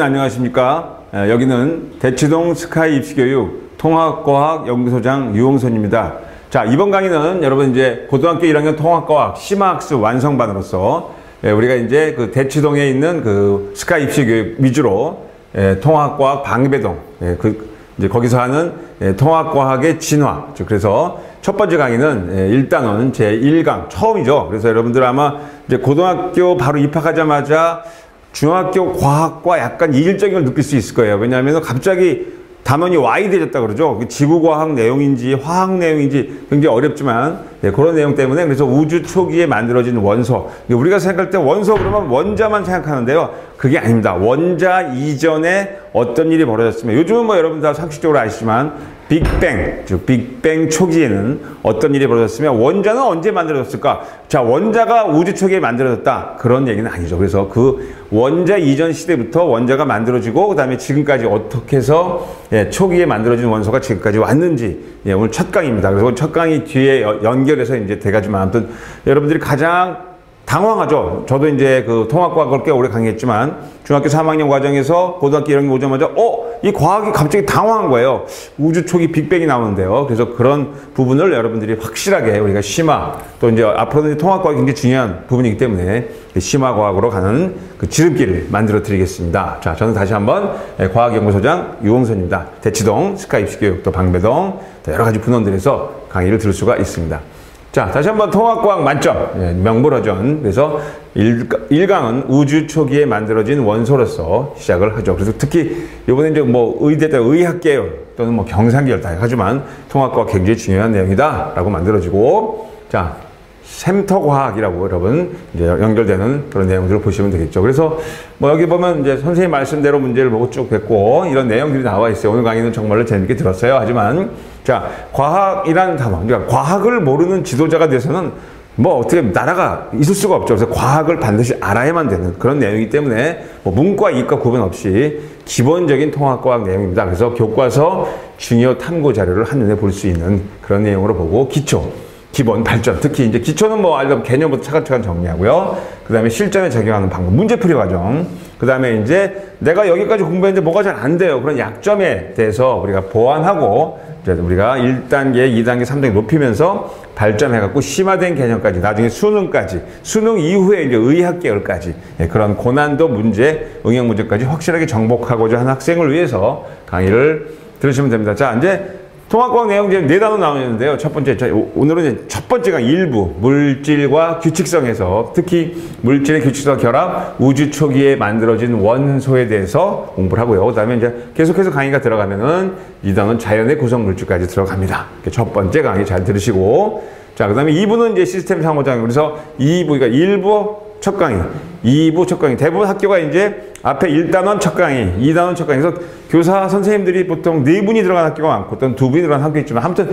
안녕하십니까. 여기는 대치동 스카이 입시교육 통합과학연구소장 유홍선입니다. 자, 이번 강의는 여러분 이제 고등학교 1학년 통합과학 심화학습 완성반으로서 우리가 이제 그 대치동에 있는 그 스카이 입시교육 위주로 통합과학 방배동 이제 거기서 하는 통합과학의 진화. 그래서 첫 번째 강의는 1단원 제1강 처음이죠. 그래서 여러분들 아마 이제 고등학교 바로 입학하자마자 중학교 과학과 약간 이질적인 걸 느낄 수 있을 거예요. 왜냐하면 갑자기 단원이 와이드해졌다 그러죠. 지구과학 내용인지 화학 내용인지 굉장히 어렵지만 그런 내용 때문에 그래서 우주 초기에 만들어진 원소. 우리가 생각할 때 원소 그러면 원자만 생각하는데요. 그게 아닙니다. 원자 이전에 어떤 일이 벌어졌으면 요즘은 뭐 여러분 다 상식적으로 아시지만 빅뱅, 즉 빅뱅 초기에는 어떤 일이 벌어졌으면 원자는 언제 만들어졌을까? 자, 원자가 우주 초기에 만들어졌다. 그런 얘기는 아니죠. 그래서 그 원자 이전 시대부터 원자가 만들어지고 그 다음에 지금까지 어떻게 해서 초기에 만들어진 원소가 지금까지 왔는지 오늘 첫 강의입니다. 그래서 오늘 첫 강의 뒤에 연결해서 이제 돼가지만 아무튼 여러분들이 가장 당황하죠. 저도 이제 그 통합과학을 꽤 오래 강의했지만 중학교 3학년 과정에서 고등학교 1학년 오자마자 이 과학이 갑자기 당황한 거예요. 우주 초기 빅뱅이 나오는데요. 그래서 그런 부분을 여러분들이 확실하게 우리가 심화 또 이제 앞으로는 통합과학이 굉장히 중요한 부분이기 때문에 심화과학으로 가는 그 지름길을 만들어 드리겠습니다. 자, 저는 다시 한번 과학연구소장 유홍선입니다. 대치동 스카이 입시교육 또 방배동 또 여러 가지 분원들에서 강의를 들을 수가 있습니다. 자, 다시 한번 통합과학 만점, 명불허전. 그래서 1강은 우주 초기에 만들어진 원소로서 시작을 하죠. 그래서 특히 이번에 이제 뭐 의대다 의학계열 또는 뭐 경상계열 다 하지만 통합과학 굉장히 중요한 내용이다 라고 만들어지고, 자, 샘터과학이라고 여러분 이제 연결되는 그런 내용들을 보시면 되겠죠. 그래서 뭐 여기 보면 이제 선생님 말씀대로 문제를 보고 쭉 뵙고 이런 내용들이 나와 있어요. 오늘 강의는 정말로 재밌게 들었어요. 하지만 자, 과학이라는 단어, 그러니까 과학을 모르는 지도자가 돼서는 뭐 어떻게 나라가 있을 수가 없죠. 그래서 과학을 반드시 알아야만 되는 그런 내용이기 때문에 뭐 문과 이과 구분 없이 기본적인 통합과학 내용입니다. 그래서 교과서 중요 탐구 자료를 한눈에 볼 수 있는 그런 내용으로 보고 기초, 기본, 발전, 특히 이제 기초는 뭐 알던 개념부터 차근차근 정리하고요. 그 다음에 실전에 적용하는 방법, 문제풀이 과정. 그 다음에 이제 내가 여기까지 공부했는데 뭐가 잘 안 돼요. 그런 약점에 대해서 우리가 보완하고 이제 우리가 1단계, 2단계, 3단계 높이면서 발전해갖고 심화된 개념까지, 나중에 수능까지, 수능 이후에 이제 의학계열까지 그런 고난도 문제, 응용 문제까지 확실하게 정복하고자 하는 학생을 위해서 강의를 들으시면 됩니다. 자, 이제 통합과학 내용 이제 4단원 나오는데요. 첫 번째, 오늘은 이제 첫 번째가 일부 물질과 규칙성에서 특히 물질의 규칙성 결합, 우주 초기에 만들어진 원소에 대해서 공부를 하고요. 그 다음에 이제 계속해서 강의가 들어가면은 2단원 자연의 구성 물질까지 들어갑니다. 첫 번째 강의 잘 들으시고, 자, 그 다음에 2부는 이제 시스템 상호작용. 그래서 2부, 그러니까 1부 첫 강의, 2부 첫 강의. 대부분 학교가 이제 앞에 1단원 첫 강의, 2단원 첫 강의. 그래서 교사 선생님들이 보통 4분이 들어간 학교가 많고 또는 2분이 들어간 학교 있지만 아무튼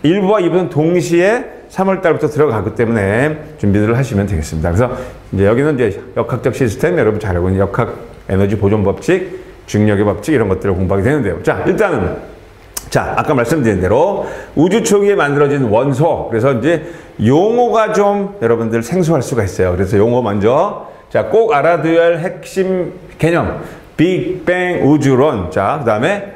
1부와 2부는 동시에 3월달부터 들어가기 때문에 준비를 하시면 되겠습니다. 그래서 이제 여기는 이제 역학적 시스템, 여러분 잘 알고 있는 역학 에너지 보존 법칙, 중력의 법칙 이런 것들을 공부하게 되는데요. 자, 일단은 자, 아까 말씀드린 대로 우주 초기에 만들어진 원소. 그래서 이제 용어가 좀 여러분들 생소할 수가 있어요. 그래서 용어 먼저 자, 꼭 알아둬야 할 핵심 개념. 빅뱅 우주론. 자, 그 다음에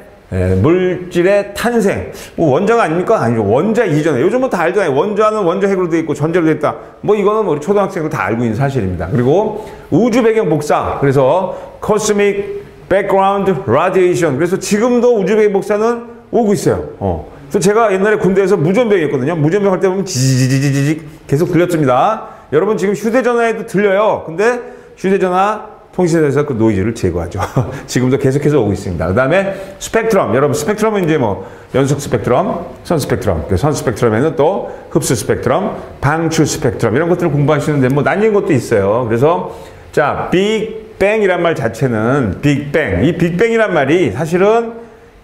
물질의 탄생. 뭐 원자가 아닙니까? 아니죠. 원자 이전에. 요즘은 다 알잖아요. 원자는 원자 핵으로 되어 있고 전자로 되어 있다. 뭐 이거는 우리 초등학생들 다 알고 있는 사실입니다. 그리고 우주 배경 복사. 그래서 cosmic background radiation. 그래서 지금도 우주 배경 복사는 오고 있어요. 그래서 제가 옛날에 군대에서 무전병이었거든요. 무전병 할 때 보면 지지지지직 계속 들렸습니다. 여러분 지금 휴대전화에도 들려요. 근데 휴대전화 통신에서 그 노이즈를 제거하죠. 지금도 계속해서 오고 있습니다. 그 다음에 스펙트럼. 여러분 스펙트럼은 이제 뭐 연속 스펙트럼, 선 스펙트럼. 선 스펙트럼에는 또 흡수 스펙트럼, 방출 스펙트럼 이런 것들을 공부하시는데 뭐 나뉜 것도 있어요. 그래서 자, 빅뱅이란 말 자체는 빅뱅. 이 빅뱅이란 말이 사실은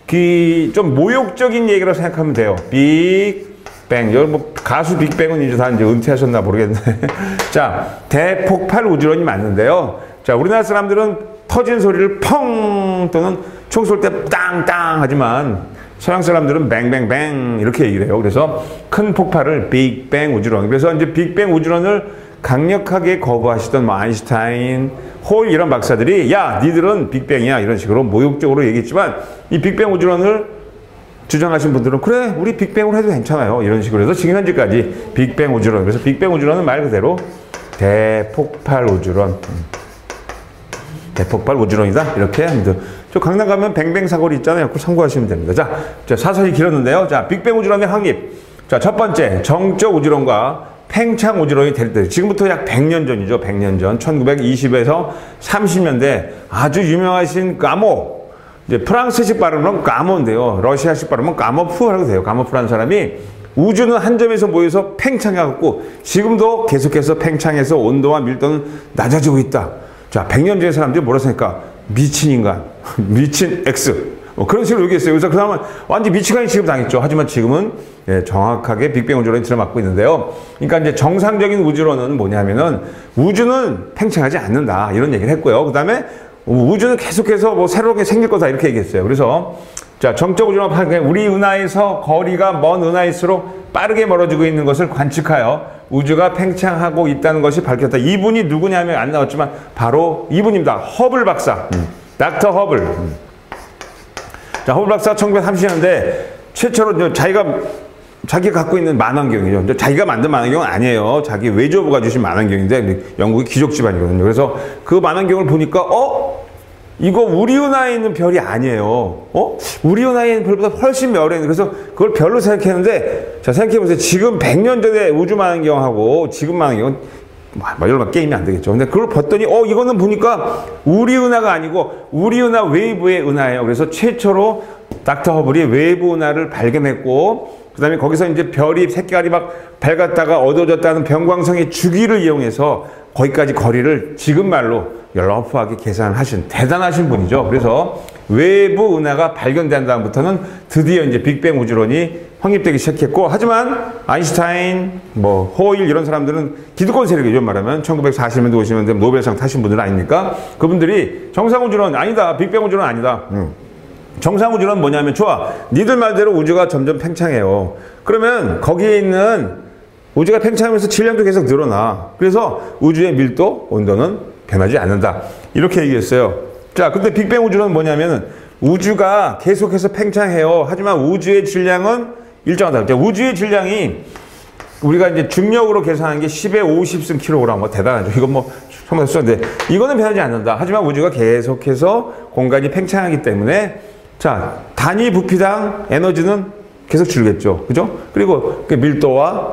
그 좀 모욕적인 얘기라고 생각하면 돼요. 빅뱅. 여기 뭐 가수 빅뱅은 이제 다 이제 은퇴하셨나 모르겠는데. 자, 대폭발 우주론이 맞는데요. 자, 우리나라 사람들은 터진 소리를 펑 또는 총 쏠 때 땅땅 하지만 서양 사람들은 뱅뱅뱅 이렇게 얘기를 해요. 그래서 큰 폭발을 빅뱅 우주론. 그래서 이제 빅뱅 우주론을 강력하게 거부하시던 뭐 아인슈타인, 홀 이런 박사들이 야, 니들은 빅뱅이야 이런 식으로 모욕적으로 얘기했지만 이 빅뱅 우주론을 주장하신 분들은 그래, 우리 빅뱅으로 해도 괜찮아요 이런 식으로 해서 지금 현재까지 빅뱅 우주론, 그래서 빅뱅 우주론은 말 그대로 대폭발 우주론, 대폭발 우주론이다 이렇게 합니다. 저 강남 가면 뱅뱅 사거리 있잖아요. 그거 참고하시면 됩니다. 자, 사설이 길었는데요. 자, 빅뱅 우주론의 확립. 자, 첫 번째 정적 우주론과 팽창 우주론이 될 때, 지금부터 약 100년 전이죠. 100년 전 1920에서 30년대 아주 유명하신 까모, 이제 프랑스식 발음은 까모인데요. 러시아식 발음은 까모프라고 돼요. 까모프라는 사람이 우주는 한 점에서 모여서 팽창해갖고 지금도 계속해서 팽창해서 온도와 밀도는 낮아지고 있다. 자, 100년 전의 사람들이 뭐라 생각할까? 미친 인간, 미친 X. 그런 식으로 얘기했어요. 그래서 그 사람은 완전 미치광이 취급당했죠. 하지만 지금은 정확하게 빅뱅 우주론이 들어맞고 있는데요. 그러니까 이제 정상적인 우주론은 뭐냐면은 우주는 팽창하지 않는다. 이런 얘기를 했고요. 그 다음에 우주는 계속해서 뭐 새롭게 생길 거다. 이렇게 얘기했어요. 그래서 자, 정적 우주론 우리 은하에서 거리가 먼 은하일수록 빠르게 멀어지고 있는 것을 관측하여 우주가 팽창하고 있다는 것이 밝혔다. 이분이 누구냐면 안 나왔지만 바로 이분입니다. 허블 박사. 닥터 허블. 자, 허블 박사가 1930년대 최초로 자기가 갖고 있는 만원경이죠. 자기가 만든 만원경은 아니에요. 자기 외조부가 주신 만원경인데 영국이 귀족 집안이거든요. 그래서 그 만원경을 보니까 이거 우리 은하에 있는 별이 아니에요. 우리 은하에 있는 별보다 훨씬 멀어요. 그래서 그걸 별로 생각했는데, 자, 생각해보세요. 지금 100년 전에 우주 만원경하고 지금 만원경은 이런 게임이 안 되겠죠. 근데 그걸 봤더니 이거는 보니까 우리 은하가 아니고 우리 은하 외부의 은하예요. 그래서 최초로 닥터 허블이 외부 은하를 발견했고, 그 다음에 거기서 이제 별이 색깔이 막 밝았다가 어두워졌다는 변광성의 주기를 이용해서 거기까지 거리를 지금 말로 러프하게 계산하신 대단하신 분이죠. 그래서 외부 은하가 발견된 다음부터는 드디어 이제 빅뱅 우주론이 확립되기 시작했고, 하지만 아인슈타인, 뭐 호일 이런 사람들은 기득권 세력이죠. 말하면 1940년대 50년대 노벨상 타신 분들 아닙니까? 그분들이 정상 우주론 아니다, 빅뱅 우주론 아니다. 정상 우주론 뭐냐면, 좋아, 니들 말대로 우주가 점점 팽창해요. 그러면 거기에 있는 우주가 팽창하면서 질량도 계속 늘어나. 그래서 우주의 밀도, 온도는 변하지 않는다. 이렇게 얘기했어요. 자, 근데 빅뱅 우주론은 뭐냐면은 우주가 계속해서 팽창해요. 하지만 우주의 질량은 일정하다. 우주의 질량이 우리가 이제 중력으로 계산한 게 10에 50승 킬로그램, 뭐 대단하죠. 이건 뭐 정말 수인데 이거는 변하지 않는다. 하지만 우주가 계속해서 공간이 팽창하기 때문에, 자, 단위 부피당 에너지는 계속 줄겠죠. 그죠? 그리고 그 밀도와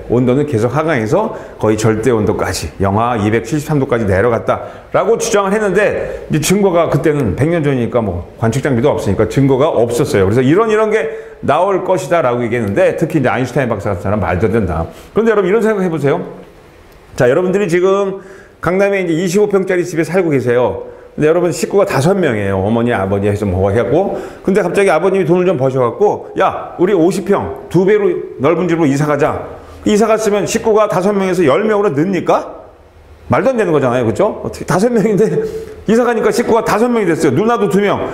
온도는 계속 하강해서 거의 절대 온도까지, 영하 273도까지 내려갔다라고 주장을 했는데, 이제 증거가 그때는 100년 전이니까 뭐 관측 장비도 없으니까 증거가 없었어요. 그래서 이런 게 나올 것이다라고 얘기했는데, 특히 이제 아인슈타인 박사 같은 사람 말도 안 된다. 그런데 여러분 이런 생각 해보세요. 자, 여러분들이 지금 강남에 이제 25평짜리 집에 살고 계세요. 근데 여러분 식구가 5명이에요. 어머니, 아버지 해서 뭐 해갖고. 근데 갑자기 아버님이 돈을 좀 버셔갖고, 야, 우리 50평 2배로 넓은 집으로 이사 가자. 이사 갔으면 식구가 5명에서 10명으로 늦니까? 말도 안 되는 거잖아요. 그죠? 어떻게 5명인데 이사 가니까 식구가 5명이 됐어요. 누나도 2명.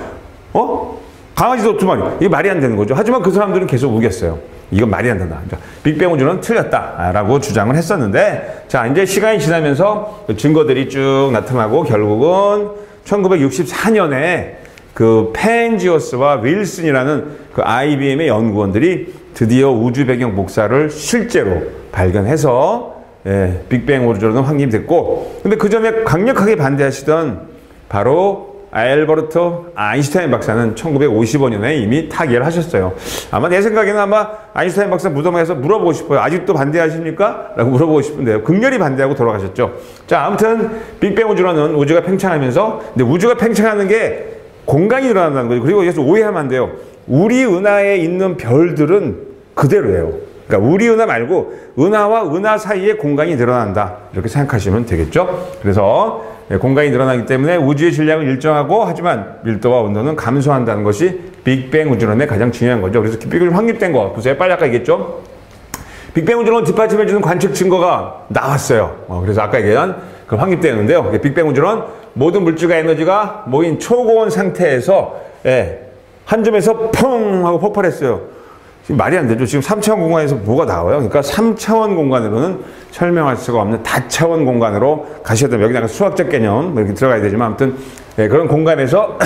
강아지도 2마리. 이게 말이 안 되는 거죠. 하지만 그 사람들은 계속 우겼어요. 이건 말이 안 된다. 빅뱅 우주는 틀렸다라고 주장을 했었는데, 자, 이제 시간이 지나면서 증거들이 쭉 나타나고 결국은 1964년에 그 펜지오스와 윌슨이라는 그 IBM의 연구원들이 드디어 우주 배경 복사를 실제로 발견해서 빅뱅 우주론은 확립됐고, 근데 그 점에 강력하게 반대하시던 바로 알버트 아인슈타인 박사는 1955년에 이미 타결하셨어요. 아마 내 생각에는 아마 아인슈타인 박사 무덤에 가서 물어보고 싶어요. 아직도 반대하십니까? 라고 물어보고 싶은데요. 극렬히 반대하고 돌아가셨죠. 자, 아무튼 빅뱅 우주론은 우주가 팽창하면서, 근데 우주가 팽창하는 게 공간이 늘어난다는 거죠. 그리고 여기서 오해하면 안 돼요. 우리 은하에 있는 별들은 그대로예요. 그러니까 우리 은하 말고 은하와 은하 사이에 공간이 늘어난다. 이렇게 생각하시면 되겠죠. 그래서 공간이 늘어나기 때문에 우주의 질량은 일정하고, 하지만 밀도와 온도는 감소한다는 것이 빅뱅 우주론의 가장 중요한 거죠. 그래서 빅뱅이 확립된 거 보세요. 빨리 아까 얘기했죠. 빅뱅 우주론 뒷받침해주는 관측 증거가 나왔어요. 그래서 아까 얘기한 그 확립되는데요. 빅뱅 우주론 모든 물질과 에너지가 모인 초고온 상태에서 한 점에서 펑 하고 폭발했어요. 지금 말이 안 되죠. 지금 3차원 공간에서 뭐가 나와요? 그러니까 3차원 공간으로는 설명할 수가 없는 다차원 공간으로 가셔야 됩니다. 여기 수학적 개념 이렇게 들어가야 되지만 아무튼 네, 그런 공간에서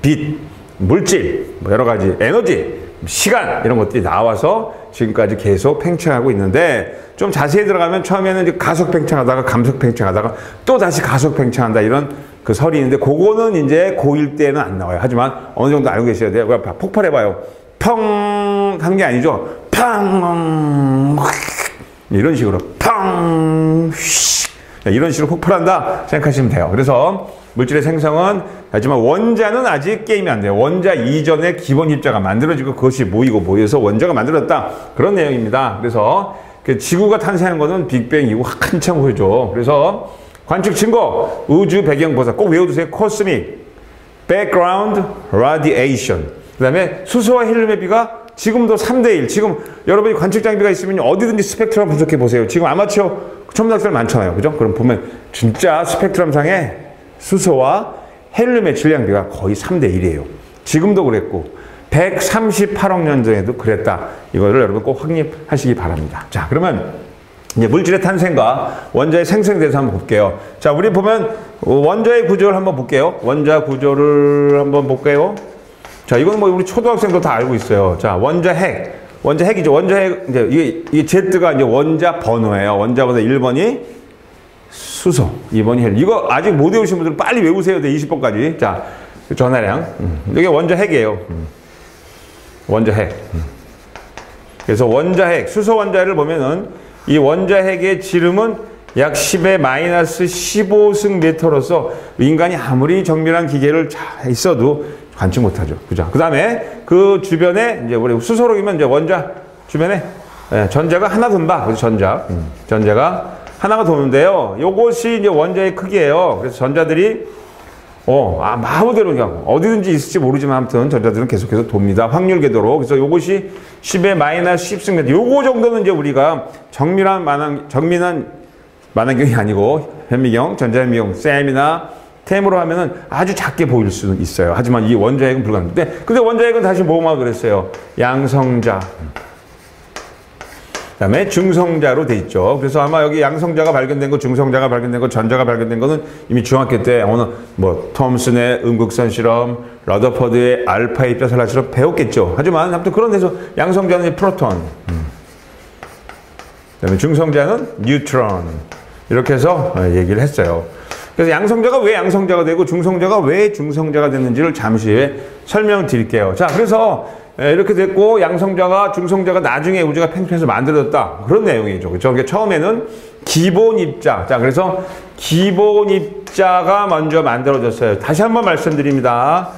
빛, 물질, 뭐 여러 가지 에너지, 시간 이런 것들이 나와서 지금까지 계속 팽창하고 있는데 좀 자세히 들어가면 처음에는 이제 가속 팽창하다가 감속 팽창하다가 또 다시 가속 팽창한다 이런 그 설이 있는데 그거는 이제 고1 때는 안 나와요. 하지만 어느 정도 알고 계셔야 돼요. 폭발해봐요. 펑 하는 게 아니죠. 팡 이런 식으로 팡 이런 식으로 폭발한다 생각하시면 돼요. 그래서 물질의 생성은 하지만 원자는 아직 게임이 안 돼요. 원자 이전에 기본 입자가 만들어지고 그것이 모여서 원자가 만들어졌다. 그런 내용입니다. 그래서 지구가 탄생한 것은 빅뱅 이후 한참 후죠. 그래서 관측 증거, 우주 배경 보사 꼭 외워두세요. 코스믹, background radiation. 그 다음에 수소와 헬륨의 비가 지금도 3대1. 지금 여러분이 관측 장비가 있으면 어디든지 스펙트럼 분석해 보세요. 지금 아마추어 첨단학생 많잖아요. 그죠? 그럼 보면 진짜 스펙트럼상에 수소와 헬륨의 질량비가 거의 3대1이에요. 지금도 그랬고 138억 년 전에도 그랬다. 이거를 여러분 꼭 확립하시기 바랍니다. 자, 그러면 이제 물질의 탄생과 원자의 생성에 대해서 한번 볼게요. 자, 우리 보면 원자의 구조를 한번 볼게요. 원자 구조를 한번 볼게요. 자, 이건 뭐 우리 초등학생도 다 알고 있어요. 자, 원자 핵이죠. 원자 핵, 이제 이게 Z가 이제 원자 번호예요. 원자 번호 1번이 수소, 2번이 헬륨. 이거 아직 못 외우신 분들은 빨리 외우세요. 20번까지. 자, 전하량. 이게 원자 핵이에요. 원자 핵. 그래서 원자 핵, 수소 원자를 보면은 이 원자 핵의 지름은 약 10의 마이너스 15승 미터로서 인간이 아무리 정밀한 기계를 잘 있어도 관측 못하죠. 그죠? 그 다음에 그 주변에 이제 우리 수소록이면 이제 원자 주변에 전자가 하나 돈다. 그래서 전자가 하나가 도는데요. 요것이 이제 원자의 크기예요. 그래서 전자들이 마음대로 그냥 어디든지 있을지 모르지만 아무튼 전자들은 계속해서 돕니다. 확률 궤도로. 그래서 요것이 10의 마이너스 10승 요거 정도는 이제 우리가 정밀한 만환경이 아니고 현미경, 전자현미경, 쌤이나 템으로 하면은 아주 작게 보일 수는 있어요. 하지만 이 원자핵은 불가능한데, 근데 원자핵은 다시 뭐만 그랬어요? 양성자. 그 다음에 중성자로 돼 있죠. 그래서 아마 여기 양성자가 발견된 거, 중성자가 발견된 거, 전자가 발견된 거는 이미 중학교 때 톰슨의 음극선 실험, 러더퍼드의 알파 입자 산란 실험 배웠겠죠. 하지만 아무튼 그런 데서 양성자는 프로톤, 그 다음에 중성자는 뉴트론, 이렇게 해서 얘기를 했어요. 그래서 양성자가 왜 양성자가 되고 중성자가 왜 중성자가 됐는지를 잠시 후에 설명드릴게요. 자, 그래서 이렇게 됐고 양성자가 중성자가 나중에 우주가 팽창해서 만들어졌다. 그런 내용이죠. 그렇죠? 그러니까 처음에는 기본 입자. 자, 그래서 기본 입자가 먼저 만들어졌어요. 다시 한번 말씀드립니다.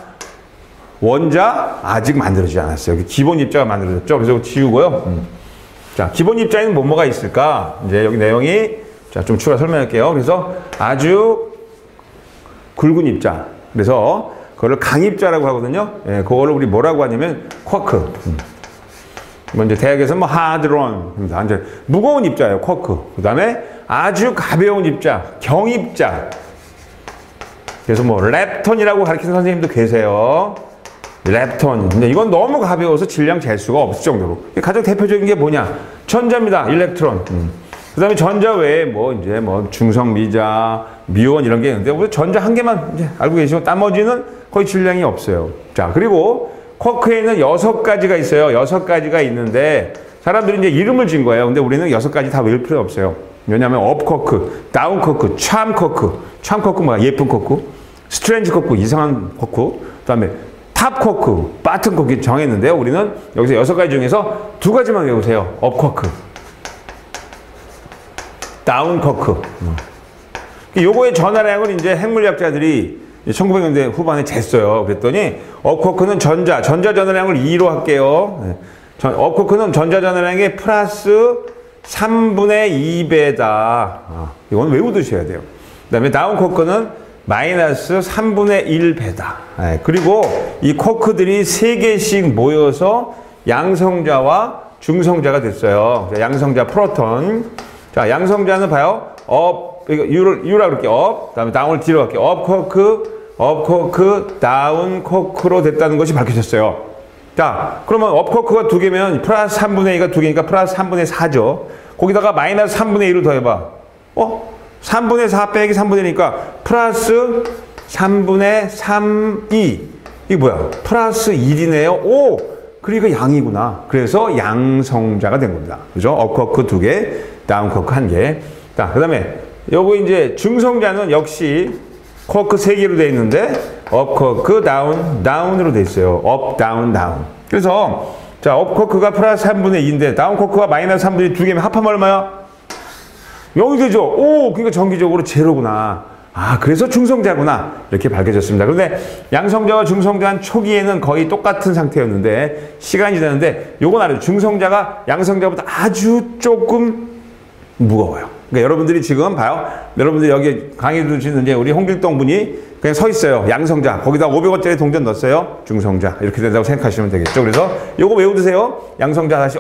원자 아직 만들어지지 않았어요. 여기 기본 입자가 만들어졌죠. 그래서 지우고요. 자, 기본 입자에는 뭐가 있을까? 이제 여기 내용이 자, 좀 추가 설명할게요. 그래서 아주 굵은 입자. 그래서 그거를 강입자라고 하거든요. 예, 그거를 우리 뭐라고 하냐면 쿼크. 먼저 대학에서 하드론. 완전 무거운 입자예요. 쿼크. 그 다음에 아주 가벼운 입자. 경입자. 그래서 렙톤이라고 가르치는 선생님도 계세요. 렙톤. 근데 이건 너무 가벼워서 질량 잴 수가 없을 정도로. 가장 대표적인 게 뭐냐? 전자입니다. 일렉트론. 그 다음에 전자 외에 중성, 미자, 미온 이런 게 있는데, 우리 전자 한 개만 이제 알고 계시고, 나머지는 거의 질량이 없어요. 자, 그리고 쿼크에는 6가지가 있어요. 6가지가 있는데, 사람들이 이제 이름을 지은 거예요. 근데 우리는 6가지 다 외울 필요 없어요. 왜냐하면 업 쿼크, 다운 쿼크, 참 쿼크. 참 쿼크 뭐야? 예쁜 쿼크. 스트레인지 쿼크, 이상한 쿼크. 그 다음에 탑 쿼크, 바튼 쿼크 정했는데요. 우리는 여기서 6가지 중에서 2가지만 외우세요. 업 쿼크. 다운 쿼크. 요거의 전하량을 이제 핵물리학자들이 1900년대 후반에 쟀어요. 그랬더니 업쿼크는 전자 전하량을 2로 할게요. 업쿼크는 전자 전하량의 플러스 3분의 2배다. 이건 외우두셔야 돼요. 그 다음에 다운 쿼크는 마이너스 3분의 1배다. 그리고 이 쿼크들이 3개씩 모여서 양성자와 중성자가 됐어요. 양성자 프로톤. 자, 양성자는 봐요. U라 그럴게요. 업, 다음에 다운을 D로 할게요. 업 쿼크, 다운 쿼크로 됐다는 것이 밝혀졌어요. 자, 그러면 업코크가 2개면 플러스 3분의 2가 2개니까 플러스 3분의 4죠. 거기다가 마이너스 3분의 1을 더해봐. 3분의 4 빼기 3분의 1이니까 플러스 3분의 3, 2. 이게 뭐야? 플러스 1이네요. 오! 그러니까 양이구나. 그래서 양성자가 된 겁니다. 그죠? 업코크 2개, 다운코크 1개. 자, 그 다음에 요거 이제 중성자는 역시 코크 3개로 되어 있는데 업코크 다운으로 되어 있어요. 업, 다운. 그래서 자, 업코크가 플러스 3분의 2인데 다운코크가 마이너스 3분의 2개면 합하면 얼마야? 0이 되죠. 오, 그러니까 정기적으로 제로구나. 아, 그래서 중성자구나. 이렇게 밝혀졌습니다. 그런데 양성자와 중성자는 초기에는 거의 똑같은 상태였는데 시간이 지났는데 요건 알아요. 중성자가 양성자보다 아주 조금 무거워요. 그러니까 여러분들이 지금 봐요. 여러분들이 여기 강의 들으시는 이제 우리 홍길동 분이 그냥 서 있어요. 양성자. 거기다 500원짜리 동전 넣었어요. 중성자. 이렇게 된다고 생각하시면 되겠죠. 그래서 요거 외워두세요. 양성자 다시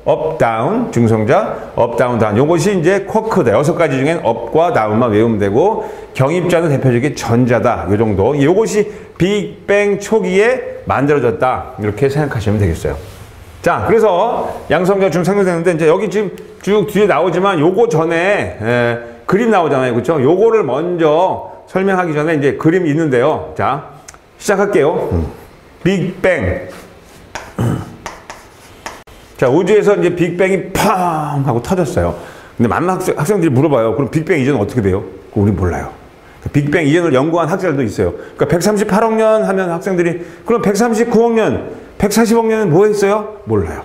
업, 다운, 중성자, 업, 다운. 요것이 이제 쿼크다. 6가지 중엔 업과 다운만 외우면 되고, 경입자는 대표적인 전자다. 요 정도. 요것이 빅뱅 초기에 만들어졌다. 이렇게 생각하시면 되겠어요. 자, 그래서 양성자 중성자 되는데, 이제 여기 지금 쭉 뒤에 나오지만 요거 전에, 그림 나오잖아요. 그쵸? 요거를 먼저 설명하기 전에 이제 그림이 있는데요. 자, 시작할게요. 빅뱅. 자, 우주에서 이제 빅뱅이 팡 하고 터졌어요. 근데 많은 학생들이 물어봐요. 그럼 빅뱅 이전은 어떻게 돼요? 우리 몰라요. 빅뱅 이전을 연구한 학자들도 있어요. 그러니까 138억 년 하면 학생들이 그럼 139억 년, 140억 년은 뭐 했어요? 몰라요.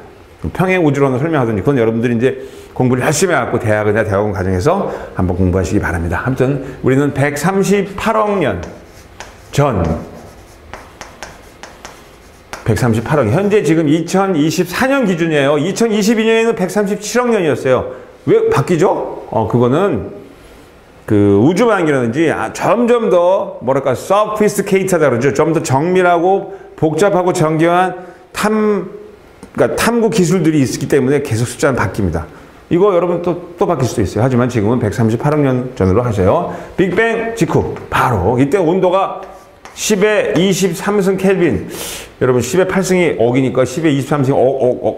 평행 우주론을 설명하더니 그건 여러분들이 이제 공부를 열심히 해갖고 대학이나 대학원 과정에서 한번 공부하시기 바랍니다. 아무튼 우리는 138억 년 전 138억. 현재 지금 2024년 기준이에요. 2022년에는 137억 년이었어요. 왜 바뀌죠? 그거는 그 우주반기라든지 점점 더 뭐랄까 sophisticated하다 그러죠. 좀 더 정밀하고 복잡하고 정교한 그러니까 탐구 기술들이 있기 때문에 계속 숫자는 바뀝니다. 이거 여러분 또 바뀔 수도 있어요. 하지만 지금은 138억 년 전으로 하세요. 빅뱅 직후 바로 이때 온도가 10의 23승 켈빈. 여러분 10의 8승이 억이니까 10의 23승이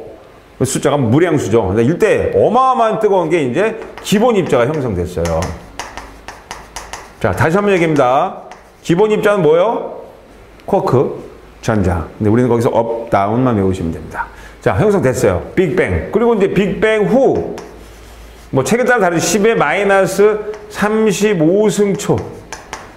숫자가 무량수죠. 이때 어마어마한 뜨거운 게 이제 기본 입자가 형성됐어요. 자, 다시 한번 얘기합니다. 기본 입자는 뭐예요? 쿼크, 전자. 근데 우리는 거기서 업, 다운만 외우시면 됩니다. 자, 형성됐어요. 빅뱅. 그리고 이제 빅뱅 후, 뭐 책에 따라 다르지 10의 마이너스 35승 초.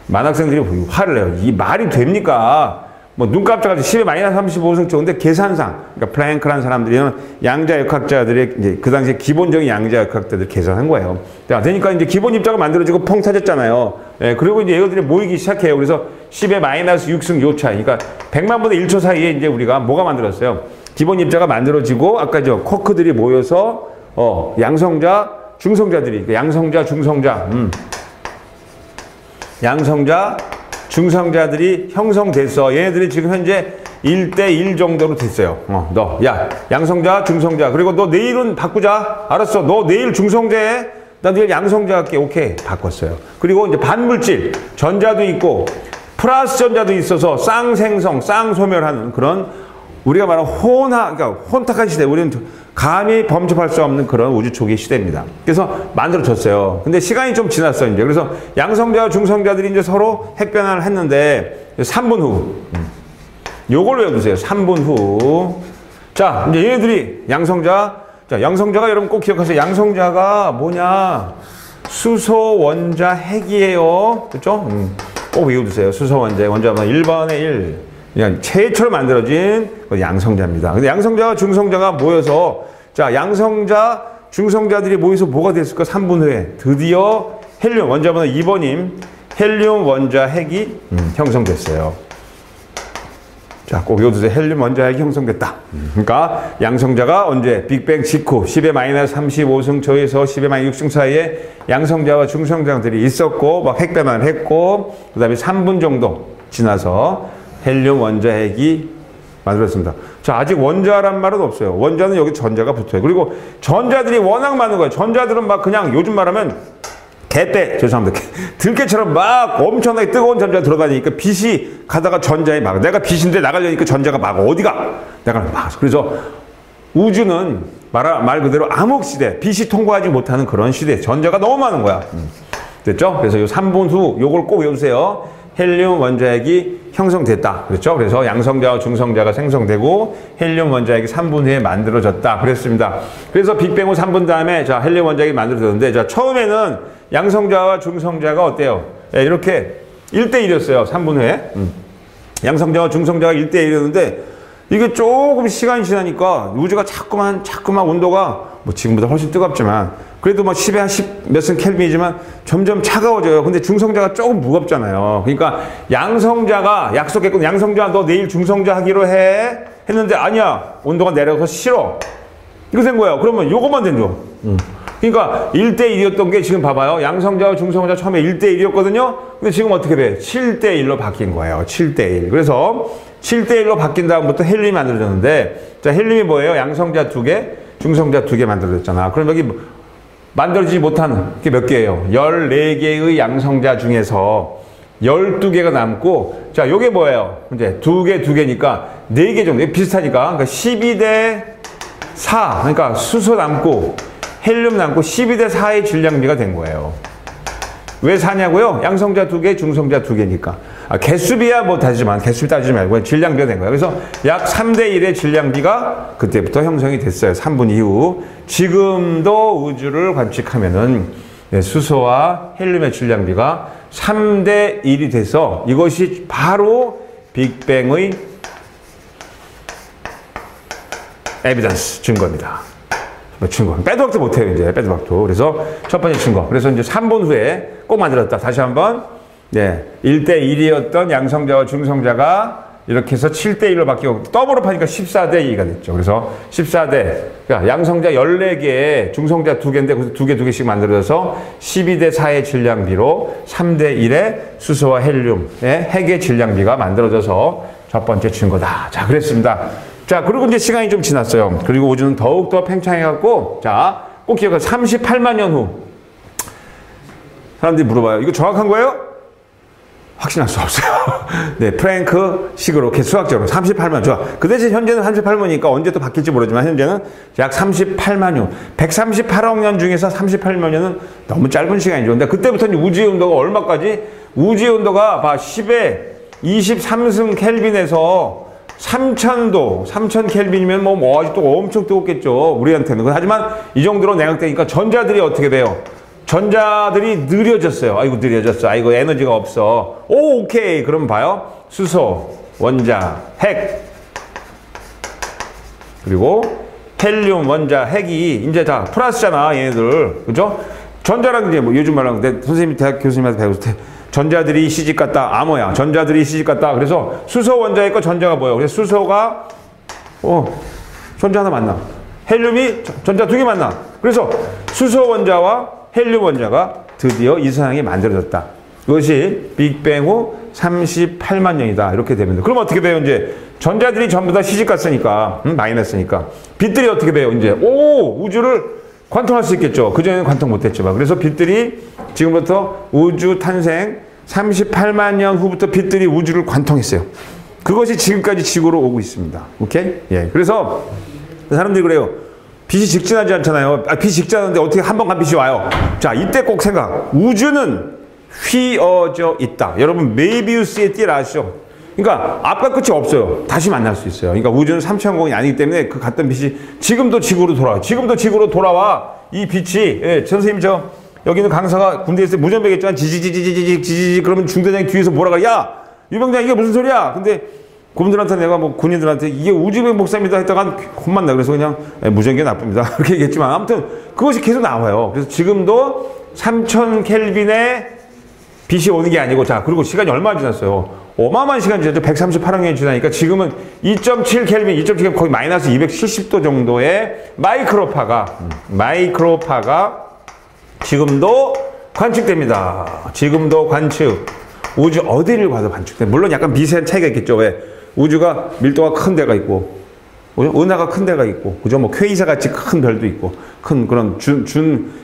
많은 학생들이 화를 내요. 이 말이 됩니까? 뭐 눈 깜짝하지 10의 마이너스 35승 초. 근데 계산상, 그러니까 플랭크라는 사람들이는 양자역학자들의 이제 그 당시에 기본적인 양자역학자들 계산한 거예요. 자, 그러니까 이제 기본 입자가 만들어지고 펑 터졌잖아요. 예, 그리고 이제 얘들이 모이기 시작해요. 그래서 10의 마이너스 6승 요 차이. 그러니까 100만 분의 1초 사이에 이제 우리가 뭐가 만들었어요? 기본 입자가 만들어지고 아까 저 쿼크들이 모여서 양성자, 중성자들이 양성자, 중성자, 양성자, 중성자들이 형성됐어. 얘네들이 지금 현재 1대1 정도로 됐어요. 양성자, 중성자. 그리고 너 내일은 바꾸자. 알았어. 너 내일 중성자 해. 나 내일 양성자 할게. 오케이. 바꿨어요. 그리고 이제 반물질, 전자도 있고, 플러스 전자도 있어서 쌍생성, 쌍소멸하는 그런 우리가 말하는 그러니까 혼탁한 시대. 우리는 감히 범접할 수 없는 그런 우주 초기 시대입니다. 그래서 만들어졌어요. 근데 시간이 좀 지났어요, 이제. 그래서 양성자와 중성자들이 이제 서로 핵변화를 했는데, 3분 후. 요걸 외워두세요. 3분 후. 자, 이제 얘네들이 양성자. 자, 양성자가 여러분 꼭 기억하세요. 양성자가 뭐냐? 수소, 원자, 핵이에요. 그렇죠? 꼭 외워두세요. 수소, 원자. 원자는 1번에 1. 그냥 최초로 만들어진 양성자입니다. 근데 양성자와 중성자가 모여서, 자, 양성자, 중성자들이 모여서 뭐가 됐을까? 3분 후에 드디어 헬륨, 원자번호 2번임, 헬륨 원자 핵이 형성됐어요. 자, 꼭 외워두세요. 헬륨 원자 핵이 형성됐다. 그러니까 양성자가 언제? 빅뱅 직후 10의 마이너스 35승 초에서 10의 마이너스 6승 사이에 양성자와 중성자들이 있었고, 막 핵변화를 했고, 그 다음에 3분 정도 지나서 헬륨 원자 핵이 만들어졌습니다. 자, 아직 원자란 말은 없어요. 원자는 여기 전자가 붙어요. 그리고 전자들이 워낙 많은 거예요. 전자들은 막 그냥 요즘 말하면 개떼, 죄송합니다. 들개처럼 막 엄청나게 뜨거운 전자가 들어가니까 빛이 가다가 전자에 막, 내가 빛인데 나가려니까 전자가 막 어디가? 내가 막. 그래서 우주는 말 그대로 암흑시대, 빛이 통과하지 못하는 그런 시대, 전자가 너무 많은 거야. 됐죠? 그래서 요 3분 후 요걸 꼭 외우세요. 헬륨 원자핵이 형성됐다. 그렇죠? 그래서 양성자와 중성자가 생성되고 헬륨 원자핵이 3분 후에 만들어졌다. 그랬습니다. 그래서 빅뱅 후 3분 다음에 자, 헬륨 원자핵이 만들어졌는데 자, 처음에는 양성자와 중성자가 어때요? 예, 이렇게 1대1이었어요. 3분 후에. 양성자와 중성자가 1대1이었는데 이게 조금 시간이 지나니까 우주가 자꾸만 온도가 뭐 지금보다 훨씬 뜨겁지만 그래도 뭐 10에 한 10 몇슨 켈빈이지만 점점 차가워져요. 근데 중성자가 조금 무겁잖아요. 그러니까 양성자가 약속했거든. 양성자 너 내일 중성자 하기로 해. 했는데 아니야. 온도가 내려가서 싫어. 이거 된 거예요. 그러면 요것만 된 줘. 그러니까 1대1이었던 게 지금 봐봐요. 양성자와 중성자 처음에 1대1이었거든요. 근데 지금 어떻게 돼? 7대1로 바뀐 거예요. 7대1. 그래서 7대1로 바뀐 다음부터 헬륨이 만들어졌는데 자, 헬륨이 뭐예요? 양성자 2개, 중성자 2개 만들어졌잖아. 그럼 여기 만들어지지 못하는 게 몇 개예요? 14개의 양성자 중에서 12개가 남고 자, 요게 뭐예요? 이제 2개니까 4개 정도 비슷하니까 그러니까 12대 4 그러니까 수소 남고 헬륨 남고 12대 4의 질량비가 된 거예요. 왜 4냐고요? 양성자 2개, 중성자 2개니까. 개수비야 뭐 다지만 개수비 따지지 말고 질량비가 된 거예요. 그래서 약 3대 1의 질량비가 그때부터 형성이 됐어요. 3분 이후. 지금도 우주를 관측하면은 수소와 헬륨의 질량비가 3대 1이 돼서 이것이 바로 빅뱅의 에비던스, 증거입니다. 증거. 빼도 박도 못해요, 이제. 빼도 박도. 그래서 첫 번째 증거. 그래서 이제 3분 후에 꼭 만들었다. 다시 한번. 네. 1대1이었던 양성자와 중성자가 이렇게 해서 7대1로 바뀌고 더블업 하니까 14대2가 됐죠. 그래서 14대. 그러니까 양성자 14개, 중성자 2개인데 그래서 2개씩 만들어져서 12대 4의 질량비로 3대 1의 수소와 헬륨의 핵의 질량비가 만들어져서 첫 번째 증거다. 자, 그랬습니다. 자, 그리고 이제 시간이 좀 지났어요. 그리고 우주는 더욱더 팽창해갖고, 자, 꼭 기억하세요. 38만 년 후. 사람들이 물어봐요. 이거 정확한 거예요? 확신할 수 없어요. 네, 프랭크 식으로, 이렇게 수학적으로. 38만, 좋아. 그 대신 현재는 38만이니까 언제 또 바뀔지 모르지만, 현재는 약 38만 년. 138억 년 중에서 38만 년은 너무 짧은 시간이죠. 근데 그때부터 우주의 온도가 얼마까지? 우주의 온도가, 봐, 10에 23승 켈빈에서 3000도, 3000 켈빈이면 뭐 아직도 엄청 뜨겁겠죠. 우리한테는. 하지만 이 정도로 냉각되니까 전자들이 어떻게 돼요? 전자들이 느려졌어요. 아이고, 느려졌어. 아이고, 에너지가 없어. 오, 오케이. 그럼 봐요. 수소, 원자, 핵. 그리고 헬륨, 원자, 핵이 이제 다 플러스잖아, 얘네들. 그죠? 전자랑 이제 뭐 요즘 말로 하는데 선생님이 대학 교수님한테 배웠을 때 전자들이 시집 갔다. 암호야. 전자들이 시집 갔다. 그래서 수소 원자에 거 전자가 뭐예요? 그래서 수소가 전자 하나 만나. 헬륨이 전자 2개 만나. 그래서 수소 원자와 헬륨 원자가 드디어 이 세상이 만들어졌다. 이것이 빅뱅 후 38만 년이다. 이렇게 됩니다. 그럼 어떻게 돼요? 이제 전자들이 전부 다 시집 갔으니까 마이너스니까 빛들이 어떻게 돼요? 이제 우주를 관통할 수 있겠죠. 그전에는 관통 못했지만. 그래서 빛들이 지금부터 우주 탄생 38만 년 후부터 빛들이 우주를 관통했어요. 그것이 지금까지 지구로 오고 있습니다. 오케이? 예. 그래서 사람들이 그래요. 빛이 직진하지 않잖아요. 빛이 직진하는데 어떻게 한 번 간 빛이 와요? 자, 이때 꼭 생각. 우주는 휘어져 있다. 여러분, 메이비우스의 띠를 아시죠? 그러니까 앞과 끝이 없어요. 다시 만날 수 있어요. 그러니까 우주는 삼차원공이 아니기 때문에 그 갔던 빛이 지금도 지구로 돌아와. 지금도 지구로 돌아와. 이 빛이, 예, 선생님 여기는 강사가 군대에서 무전배겠지만 지지지지지지지지 그러면 중대장이 뒤에서 뭐라 그래? 야, 유병장 이게 무슨 소리야? 근데 그분들한테 내가 뭐 군인들한테 이게 우주의 목사입니다 했다가 혼만나. 그래서 그냥 무전기 나쁩니다. 그렇게 얘기했지만 아무튼 그것이 계속 나와요. 그래서 지금도 3000 켈빈의 빛이 오는 게 아니고 자, 그리고 시간이 얼마 지났어요? 어마어마한 시간이 지났죠. 138억 년이 지나니까 지금은 2.7 켈빈, 2.7 켈빈 거의 마이너스 270도 정도의 마이크로파가 지금도 관측됩니다. 지금도 관측. 우주 어디를 봐도 관측돼. 물론 약간 미세한 차이가 있겠죠. 왜? 우주가 밀도가 큰 데가 있고 은하가 큰 데가 있고, 그죠? 뭐 퀘이사 같이 큰 별도 있고, 큰 그런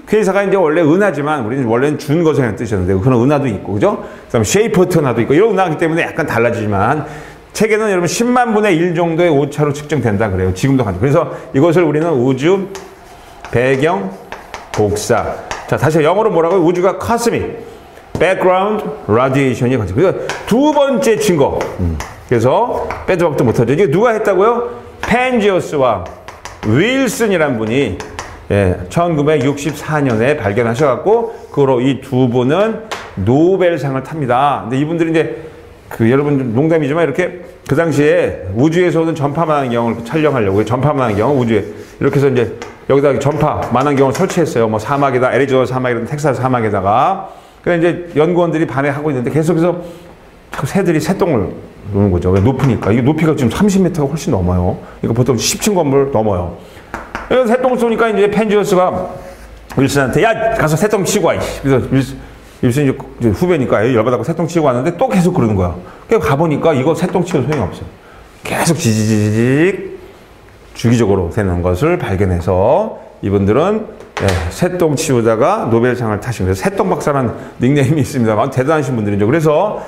퀘이사가 이제 원래 은하지만 우리는 원래는 준 것이라는 뜻이었는데 그런 은하도 있고, 그죠? 그다음에 쉐이퍼트 은하도 있고 이런 은하이기 때문에 약간 달라지지만 책에는 여러분 10만 분의 1 정도의 오차로 측정된다 그래요. 지금도 가지고. 그래서 이것을 우리는 우주 배경 복사. 자, 다시 영어로 뭐라고요? 우주가 cosmic background radiation이 가지고. 그래서 두 번째 증거. 그래서 빼도 박도 못하죠. 이게 누가 했다고요? 펜지어스와 윌슨이란 분이 1964년에 발견하셔갖고 그거로 이 두 분은 노벨상을 탑니다. 근데 이분들이 이제 여러분 농담이지만 이렇게 그 당시에 우주에서 오는 전파 망원경을 촬영하려고 전파 망원경 우주에 이렇게 해서 이제 여기다 전파 망원경을 설치했어요. 뭐 사막에다 애리조나 사막이든 텍사스 사막에다가. 그래서 이제 연구원들이 반해하고 있는데 계속해서 새들이 새똥을 노는 거죠. 왜? 높으니까. 이게 높이가 지금 30m가 훨씬 넘어요. 이거 보통 10층 건물 넘어요. 그래서 새똥을 쏘니까 이제 펜지어스가 윌슨한테 야 가서 새똥 치고 와. 그래서 윌슨이 이제 후배니까 열받아서 새똥 치고 왔는데 또 계속 그러는 거야. 그래서 가보니까 이거 새똥 치고 소용이 없어요. 계속 지지직 주기적으로 되는 것을 발견해서 이분들은 새똥 치우다가 노벨상을 타신 거예요. 새똥 박사라는 닉네임이 있습니다만 대단하신 분들이죠. 그래서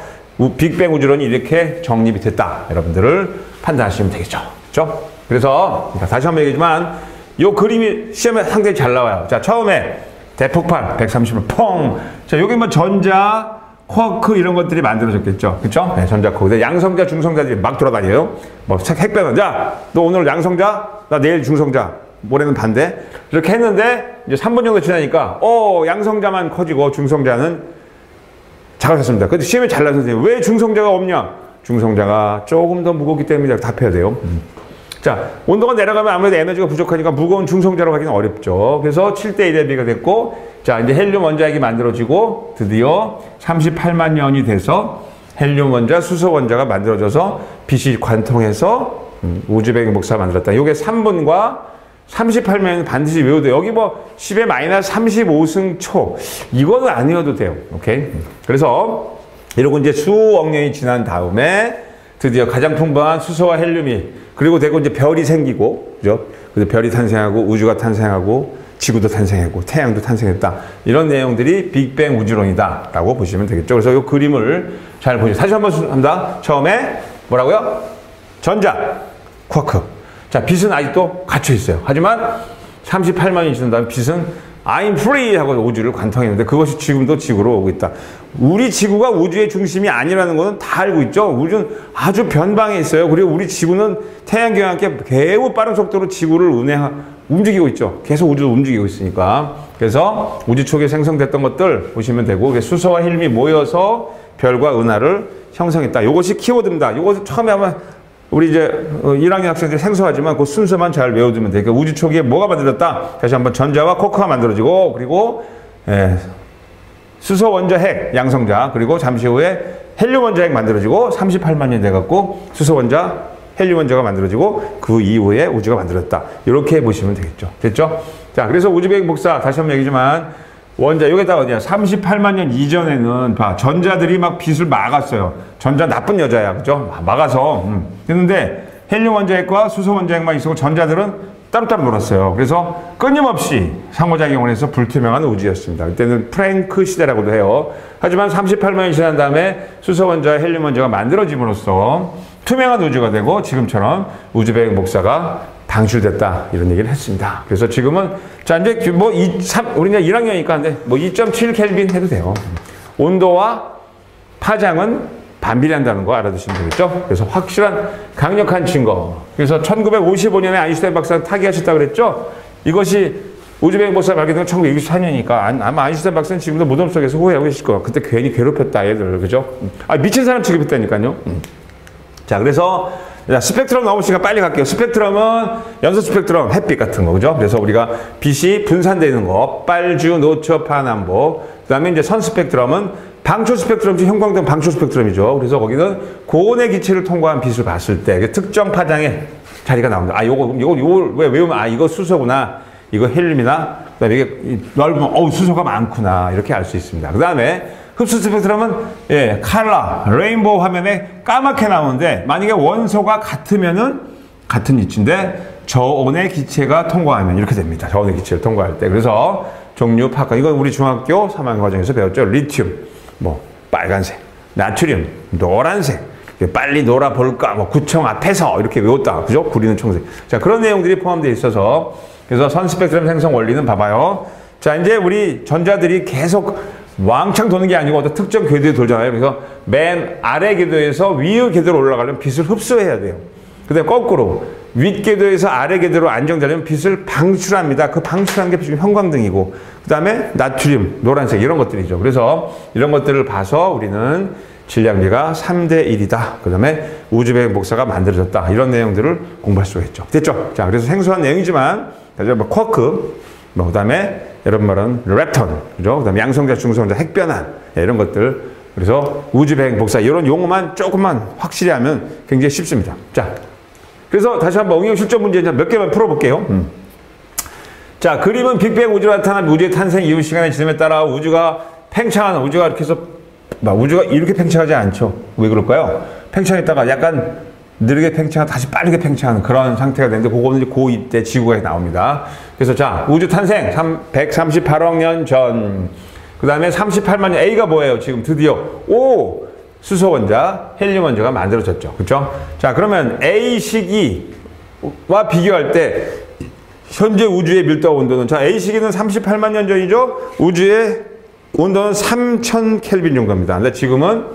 빅뱅 우주론이 이렇게 정립이 됐다. 여러분들을 판단하시면 되겠죠. 그렇죠? 그래서 다시 한번 얘기지만 이 그림이 시험에 상당히 잘 나와요. 자, 처음에 대폭발 130을 펑. 자, 여기 뭐 전자, 쿼크 이런 것들이 만들어졌겠죠. 그렇죠? 네, 전자, 쿼크. 양성자, 중성자들이 막 돌아다녀요. 뭐 핵배는 자, 너 오늘 양성자, 나 내일 중성자. 모레는 반대. 이렇게 했는데 이제 3분 정도 지나니까 양성자만 커지고 중성자는 작아졌습니다. 근데 시험에 잘 나서 선생님 왜 중성자가 없냐? 중성자가 조금 더 무겁기 때문에 답해야 돼요. 자, 온도가 내려가면 아무래도 에너지가 부족하니까 무거운 중성자로 가기는 어렵죠. 그래서 7대 1의 비가 됐고, 자, 이제 헬륨 원자핵이 만들어지고 드디어 38만 년이 돼서 헬륨 원자, 수소 원자가 만들어져서 빛이 관통해서 우주 배경 복사가 만들었다. 요게 3분과 38면 반드시 외워도 돼요. 여기 뭐 10의 마이너스 35승 초 이거는 아니어도 돼요. 오케이. 그래서 이러고 이제 수억 년이 지난 다음에 드디어 가장 풍부한 수소와 헬륨이 그리고 되고 이제 별이 생기고, 그죠? 그래서 별이 탄생하고 우주가 탄생하고 지구도 탄생하고 태양도 탄생했다. 이런 내용들이 빅뱅 우주론이다라고 보시면 되겠죠. 그래서 이 그림을 잘 보시죠. 다시 한번 합니다. 처음에 뭐라고요? 전자, 쿼크. 자, 빛은 아직도 갇혀 있어요. 하지만 38만이 지난 다음에 빛은 I'm free 하고 우주를 관통했는데 그것이 지금도 지구로 오고 있다. 우리 지구가 우주의 중심이 아니라는 것은 다 알고 있죠. 우주는 아주 변방에 있어요. 그리고 우리 지구는 태양계와 함께 매우 빠른 속도로 지구를 움직이고 있죠. 계속 우주를 움직이고 있으니까. 그래서 우주 초기에 생성됐던 것들 보시면 되고 수소와 헬륨이 모여서 별과 은하를 형성했다. 이것이 키워드입니다. 이것을 처음에 한번 우리 이제 1학년 학생들이 생소하지만 그 순서만 잘 외워두면 돼요. 그러니까 우주 초기에 뭐가 만들어졌다? 다시 한번 전자와 쿼크가 만들어지고 그리고 수소 원자 핵 양성자 그리고 잠시 후에 헬륨 원자 핵 만들어지고 38만 년 돼갖고 수소 원자 헬륨 원자가 만들어지고 그 이후에 우주가 만들어졌다. 이렇게 보시면 되겠죠. 됐죠? 자, 그래서 우주 배경 복사 다시 한번 얘기지만 원자 여기다 어디야? 38만 년 이전에는 봐 전자들이 막 빛을 막았어요. 전자 나쁜 여자야, 그죠? 막아서 했는데 헬륨 원자핵과 수소 원자핵만 있었고 전자들은 따로따로 놀았어요. 그래서 끊임없이 상호작용을 해서 불투명한 우주였습니다. 그때는 프랭크 시대라고도 해요. 하지만 38만 년이 지난 다음에 수소 원자, 헬륨 원자가 만들어짐으로써 투명한 우주가 되고 지금처럼 우주 배경 복사가 방출됐다 이런 얘기를 했습니다. 그래서 지금은 자 이제 뭐 우리 이제 1학년이니까 근데 뭐 2.7 켈빈 해도 돼요. 온도와 파장은 반비례한다는 거 알아두시면 되겠죠. 그래서 확실한 강력한 증거. 그래서 1955년에 아인슈타인 박사가 타기하셨다고 그랬죠. 이것이 우주배경 복사 발견된 건 1964년이니까 아마 아인슈타인 박사는 지금도 무덤 속에서 후회하고 계실 거예요. 그때 괜히 괴롭혔다 애들, 그죠? 미친 사람 취급했다니까요. 자, 그래서 자, 스펙트럼 넘으시니까 빨리 갈게요. 스펙트럼은 연소 스펙트럼, 햇빛 같은 거, 그죠? 그래서 우리가 빛이 분산되는 거, 빨주, 노초, 파남보. 그 다음에 이제 선 스펙트럼은 방초 스펙트럼이지 형광등 방초 스펙트럼이죠. 그래서 거기는 고온의 기체를 통과한 빛을 봤을 때 특정 파장의 자리가 나옵니다. 요걸 왜 외우면 이거 수소구나. 이거 헬륨이나. 그 다음에 이게 넓으면 수소가 많구나. 이렇게 알 수 있습니다. 그 다음에 흡수 스펙트럼은 컬러, 레인보우 화면에 까맣게 나오는데 만약에 원소가 같으면은 같은 위치인데 저온의 기체가 통과하면 이렇게 됩니다. 저온의 기체를 통과할 때. 그래서 종류 파악관. 이건 우리 중학교 3학년 과정에서 배웠죠. 리튬, 뭐 빨간색, 나트륨, 노란색. 빨리 놀아볼까? 뭐 구청 앞에서 이렇게 외웠다. 그죠? 구리는 청색. 자, 그런 내용들이 포함되어 있어서 그래서 선 스펙트럼 생성 원리는 봐봐요. 자, 이제 우리 전자들이 계속 왕창 도는 게 아니고 어떤 특정 궤도에 돌잖아요. 그래서 맨 아래 궤도에서 위의 궤도로 올라가려면 빛을 흡수해야 돼요. 그다음에 거꾸로 윗 궤도에서 아래 궤도로 안정되려면 빛을 방출합니다. 그 방출하는 게 지금 형광등이고, 그 다음에 나트륨, 노란색 이런 것들이죠. 그래서 이런 것들을 봐서 우리는 질량비가 3대 1이다. 그 다음에 우주배경 복사가 만들어졌다. 이런 내용들을 공부할 수가 있죠. 됐죠? 자, 그래서 생소한 내용이지만, 뭐 쿼크, 뭐 그 다음에 이런 말은 랩턴, 그죠? 그 다음에 양성자, 중성자, 핵변환 이런 것들. 그래서 우주배경 복사 이런 용어만 조금만 확실히 하면 굉장히 쉽습니다. 자. 그래서 다시 한번 응용 실전 문제 몇 개만 풀어볼게요. 자, 그림은 빅뱅 우주로 나타난 우주의 탄생 이후 시간의 지름에 따라 우주가 팽창하는, 우주가 이렇게 해서, 우주가 이렇게 팽창하지 않죠. 왜 그럴까요? 팽창했다가 약간 느리게 팽창하고 다시 빠르게 팽창하는 그런 상태가 되는데, 그거는 이제 고2 때 지구가 나옵니다. 그래서 자, 우주 탄생 138억 년 전. 그 다음에 38만 년, A가 뭐예요? 지금 드디어, 수소 원자, 헬륨 원자가 만들어졌죠. 그렇죠? 자, 그러면 A 시기와 비교할 때 현재 우주의 밀도 온도는, 자, A 시기는 38만 년 전이죠. 우주의 온도는 3000 켈빈 정도입니다. 근데 지금은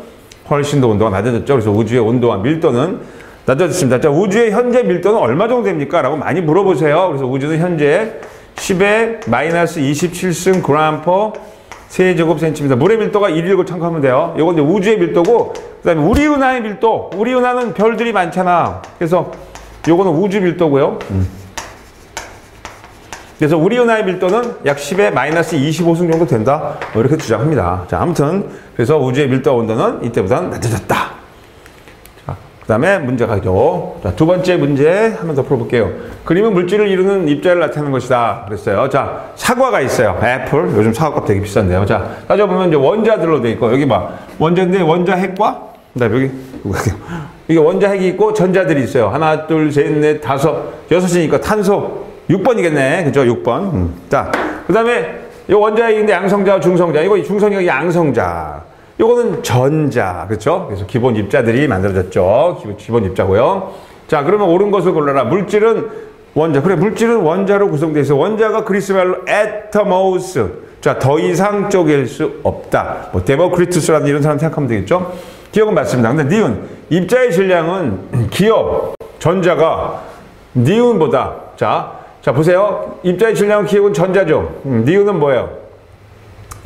훨씬 더 온도가 낮아졌죠. 그래서 우주의 온도와 밀도는 낮아졌습니다. 자, 우주의 현재 밀도는 얼마 정도 됩니까? 라고 많이 물어보세요. 그래서 우주는 현재 10의 마이너스 27승 그램/. 세제곱센티미터. 물의 밀도가 119 참고하면 돼요. 이건 이제 우주의 밀도고, 그 다음에 우리 은하의 밀도. 우리 은하는 별들이 많잖아. 그래서 요거는 우주 밀도고요. 그래서 우리 은하의 밀도는 약 10의 마이너스 25승 정도 된다. 이렇게 주장합니다. 자, 아무튼 그래서 우주의 밀도 온도는 이때보다는 낮아졌다. 그 다음에 문제 가죠. 자, 두 번째 문제 한 번 더 풀어볼게요. 그림은 물질을 이루는 입자를 나타내는 것이다. 그랬어요. 자, 사과가 있어요. 애플. 요즘 사과값 되게 비싼데요. 자, 따져보면 이제 원자들로 돼 있고, 여기 봐. 원자인데 원자 핵과, 그 다음에 여기, 이게 원자 핵이 있고 전자들이 있어요. 하나, 둘, 셋, 넷, 다섯, 여섯이니까 탄소 6번이겠네. 그죠? 6번. 자, 그 다음에 이 원자 핵인데 양성자, 중성자. 이거 중성이 양성자. 요거는 전자, 그렇죠? 그래서 기본 입자들이 만들어졌죠. 기본 입자고요. 자, 그러면 옳은 것을 골라라. 물질은 원자. 그래, 물질은 원자로 구성되어 있어. 원자가 그리스 말로 애터모스. 자, 더 이상 쪼갤 수 없다. 뭐 데모크리투스라는 이런 사람 생각하면 되겠죠? 기억은 맞습니다. 근데 니은, 입자의 질량은 기억, 전자가 니은보다, 자 보세요. 입자의 질량은 기억은 전자죠. 니은은 뭐예요?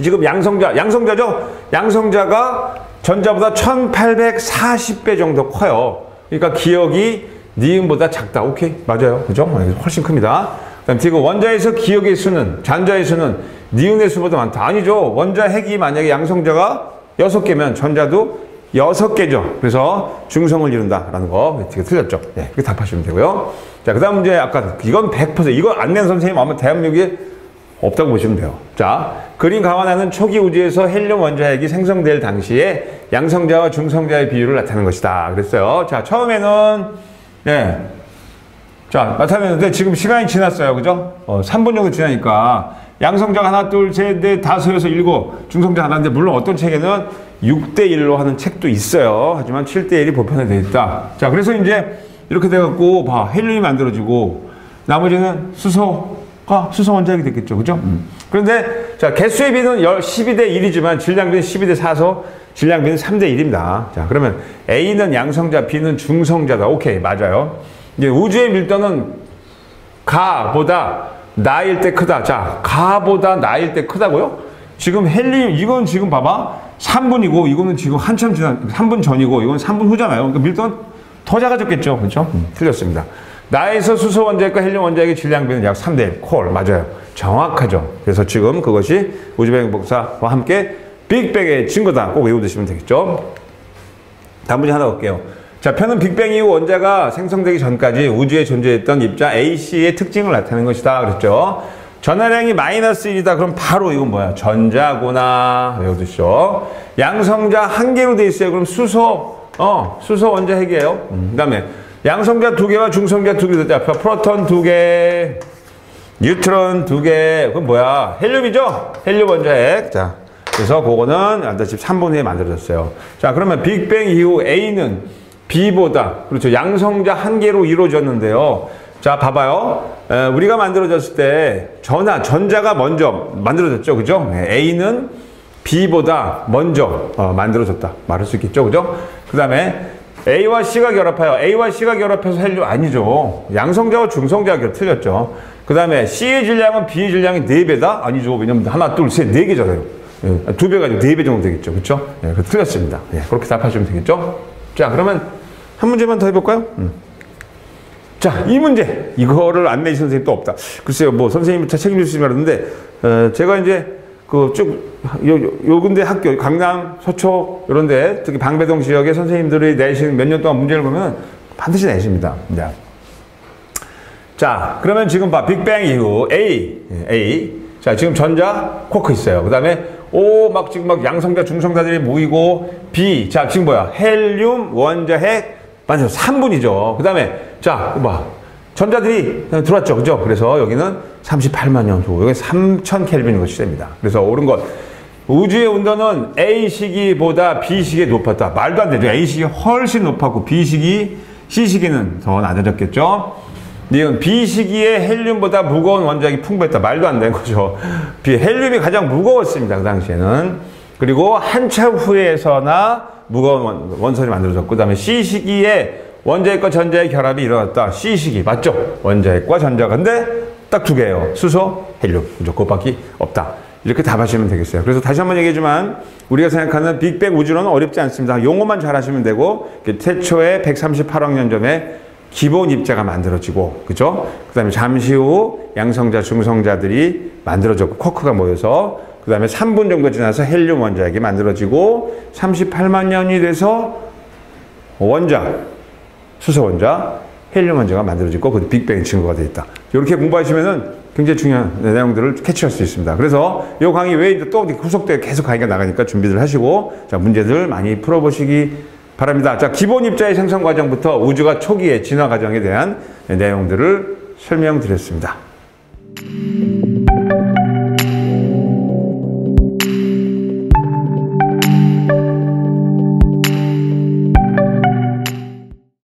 지금 양성자죠? 양성자가 전자보다 1840배 정도 커요. 그러니까 기억이 니은보다 작다. 오케이. 맞아요. 그죠? 훨씬 큽니다. 그 다음 지금 원자에서 기억의 수는, 전자의 수는 니은의 수보다 많다. 아니죠. 원자 핵이 만약에 양성자가 6개면 전자도 6개죠. 그래서 중성을 이룬다라는 거 되게 틀렸죠. 네, 이렇게 답하시면 되고요. 자, 그 다음 문제 아까 이건 100%, 이거 안 낸 선생님 아마 대한민국에 없다고 보시면 돼요. 자, 그림 감안하는 초기 우주에서 헬륨 원자핵이 생성될 당시에 양성자와 중성자의 비율을 나타내는 것이다. 그랬어요. 자, 처음에는, 네. 자, 나타내는데 지금 시간이 지났어요. 그죠? 3분 정도 지나니까 양성자가 하나, 둘, 셋, 넷, 다섯, 여섯, 일곱, 중성자 하나인데, 물론 어떤 책에는 6대1로 하는 책도 있어요. 하지만 7대1이 보편화되어 있다. 자, 그래서 이제 이렇게 돼갖고, 헬륨이 만들어지고, 나머지는 수소 원자핵이 됐겠죠. 그죠? 그런데, 자, 개수의 비는 12대 1이지만 질량비는 12대 4서 질량비는 3대 1입니다. 자, 그러면 A는 양성자, B는 중성자다. 오케이, 맞아요. 이제 우주의 밀도는 가보다 나일 때 크다. 자, 가보다 나일 때 크다고요? 지금 헬륨, 이건 지금 봐봐. 3분이고, 이거는 지금 한참 지난, 3분 전이고, 이건 3분 후잖아요. 그러니까 밀도는 더 작아졌겠죠. 그렇죠? 틀렸습니다. 나에서 수소 원자핵과 헬륨 원자핵의 질량비는 약 3대 1. 콜. 맞아요. 정확하죠. 그래서 지금 그것이 우주배경 복사와 함께 빅뱅의 증거다. 꼭 외워두시면 되겠죠. 다음 문제 하나 볼게요. 자, 편은 빅뱅 이후 원자가 생성되기 전까지 우주에 존재했던 입자 AC의 특징을 나타내는 것이다. 그랬죠. 전하량이 마이너스 1이다. 그럼 바로 이건 뭐야? 전자구나. 외워두시죠. 양성자 한 개로 돼 있어요. 그럼 수소 원자핵이에요. 그 다음에 양성자 2개와 중성자 2개. 자, 프로톤 2개, 뉴트론 2개. 그건 뭐야? 헬륨이죠? 헬륨 원자핵. 자, 그래서 그거는 알다시피 3분 후에 만들어졌어요. 자, 그러면 빅뱅 이후 A는 B보다, 그렇죠. 양성자 1개로 이루어졌는데요. 자, 봐봐요. 우리가 만들어졌을 때 전자가 먼저 만들어졌죠. 그죠? A는 B보다 먼저 만들어졌다. 말할 수 있겠죠. 그죠? 그 다음에 A와 C가 결합하여, A와 C가 결합해서 헬륨 아니죠. 양성자와 중성자가 결합 틀렸죠. 그 다음에 C의 질량은 B의 질량이 4배다? 아니죠. 왜냐면 하나, 둘, 셋, 4개잖아요. 2배가 아니고 4배 정도 되겠죠. 그쵸? 예, 틀렸습니다. 예, 그렇게 답하시면 되겠죠? 자, 그러면 한 문제만 더 해볼까요? 자, 이 문제. 이거를 안 내신 선생님 또 없다. 글쎄요, 뭐, 선생님부터 책임질 수 있는 말인데, 제가 이제, 요 근대 학교, 강남, 서초, 이런데, 특히 방배동 지역의 선생님들이 내신 몇 년 동안 문제를 보면 반드시 내십니다. 네. 자, 그러면 지금 봐. 빅뱅 이후 A. 자, 지금 전자, 쿼크 있어요. 그 다음에 O, 지금 양성자, 중성자들이 모이고, B. 자, 지금 뭐야? 헬륨, 원자핵, 맞아요. 3분이죠. 그 다음에, 자, 전자들이 들어왔죠. 그죠? 그래서 여기는 38만 년 후, 여기 3000켈빈인 것이 됩니다. 그래서 옳은 것. 우주의 온도는 A시기보다 B시기에 높았다. 말도 안 되죠. A시기 훨씬 높았고, C시기는 더 낮아졌겠죠? 이건 B시기에 헬륨보다 무거운 원자핵이 풍부했다. 말도 안 되는 거죠. 헬륨이 가장 무거웠습니다. 그 당시에는. 그리고 한참 후에서나 무거운 원선이 만들어졌고, 그 다음에 C시기에 원자핵과 전자의 결합이 일어났다. C시기. 맞죠? 원자핵과 전자가. 근데 딱 2개예요. 수소, 헬륨. 그죠? 그것밖에 없다. 이렇게 답하시면 되겠어요. 그래서 다시 한번 얘기하지만 우리가 생각하는 빅뱅 우주론은 어렵지 않습니다. 용어만 잘 하시면 되고, 태초에 138억 년 전에 기본 입자가 만들어지고, 그죠? 그 다음에 잠시 후 양성자, 중성자들이 만들어졌고, 쿼크가 모여서, 그 다음에 3분 정도 지나서 헬륨 원자핵이 만들어지고, 38만 년이 돼서 수소 원자, 헬륨 원자가 만들어지고, 그 빅뱅 친구가 되어 있다. 이렇게 공부하시면은 굉장히 중요한 내용들을 캐치할 수 있습니다. 그래서 이 강의 외에 이제 또 후속되어 계속 강의가 나가니까 준비를 하시고, 자, 문제들 많이 풀어보시기 바랍니다. 자, 기본 입자의 생성 과정부터 우주가 초기의 진화 과정에 대한 내용들을 설명드렸습니다.